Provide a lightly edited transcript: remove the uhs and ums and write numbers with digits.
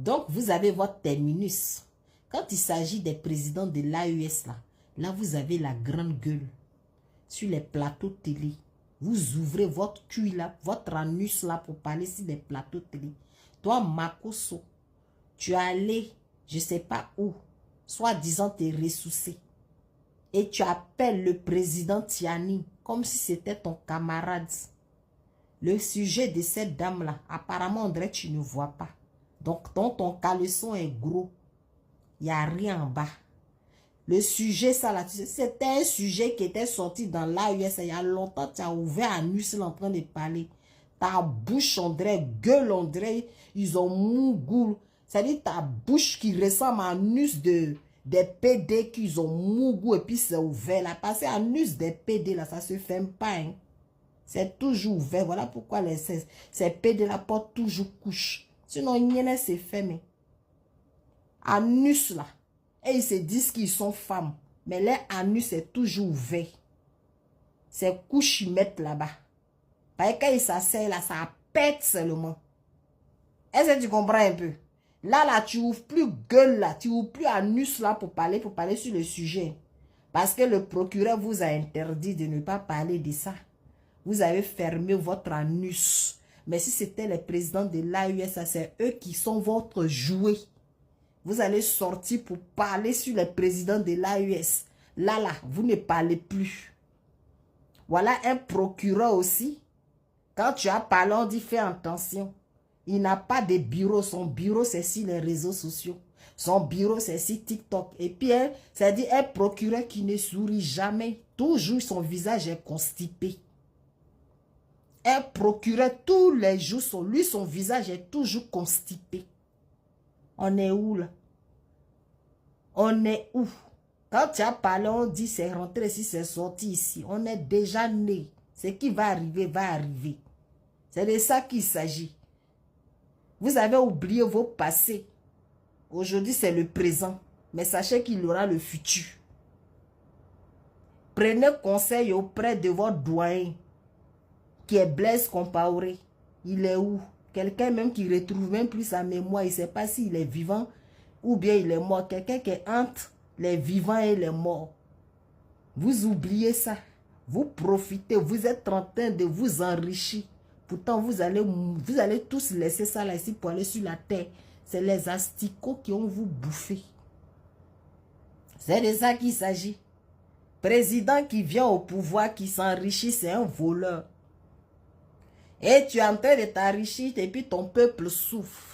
Donc, vous avez votre terminus. Quand il s'agit des présidents de l'AES, là, vous avez la grande gueule. Sur les plateaux télé. Vous ouvrez votre cul là, votre anus là pour parler sur des plateaux télé. Toi, Makoso, tu es allé, je ne sais pas où, soi-disant te ressourcer. Et tu appelles le président Tiani comme si c'était ton camarade. Le sujet de cette dame-là, apparemment, André, tu ne vois pas. Donc, ton caleçon est gros. Il n'y a rien en bas. Le sujet, ça là, c'était un sujet qui était sorti dans l'AES il y a longtemps. Tu as ouvert un anus en train de parler. Ta bouche, André, gueule, André, ils ont mougoul. C'est-à-dire ta bouche qui ressemble à un anus des PD qu'ils ont mougou et puis c'est ouvert là. Parce que anus des PD là, ça se ferme pas. Hein. C'est toujours ouvert. Voilà pourquoi ces PD là portent toujours couche. Sinon, rien c'est fermé. Anus là. Et ils se disent qu'ils sont femmes. Mais leur anus est toujours ouvert. Ces couches ils mettent là-bas. Parce que quand ils s'asseyent là, ça pète seulement. Est-ce que tu comprends un peu? Là, tu ouvres plus gueule là. Tu ouvres plus anus là pour parler sur le sujet. Parce que le procureur vous a interdit de ne pas parler de ça. Vous avez fermé votre anus. Mais si c'était les présidents de l'AES, c'est eux qui sont votre jouet. Vous allez sortir pour parler sur les présidents de l'AES. Là, vous ne parlez plus. Voilà un procureur aussi. Quand tu as parlé, on dit fais attention. Il n'a pas de bureau. Son bureau, c'est sur les réseaux sociaux. Son bureau, c'est sur TikTok. Et puis, c'est-à-dire un procureur qui ne sourit jamais. Toujours, son visage est constipé. Un procureur, tous les jours, son visage est toujours constipé. On est où là? On est où? Quand tu as parlé, on dit c'est rentré ici, c'est sorti ici. On est déjà né. Ce qui va arriver, va arriver. C'est de ça qu'il s'agit. Vous avez oublié vos passés. Aujourd'hui, c'est le présent. Mais sachez qu'il y aura le futur. Prenez conseil auprès de votre doyen qui est Blaise Compaoré. Il est où? Quelqu'un même qui ne retrouve même plus sa mémoire. Il ne sait pas s'il est vivant ou bien il est mort. Quelqu'un qui est entre les vivants et les morts. Vous oubliez ça. Vous profitez. Vous êtes en train de vous enrichir. Pourtant, vous allez tous laisser ça là ici pour aller sur la terre. C'est les asticots qui ont vous bouffé. C'est de ça qu'il s'agit. Président qui vient au pouvoir, qui s'enrichit, c'est un voleur. Et tu es en train de t'enrichir et puis ton peuple souffre.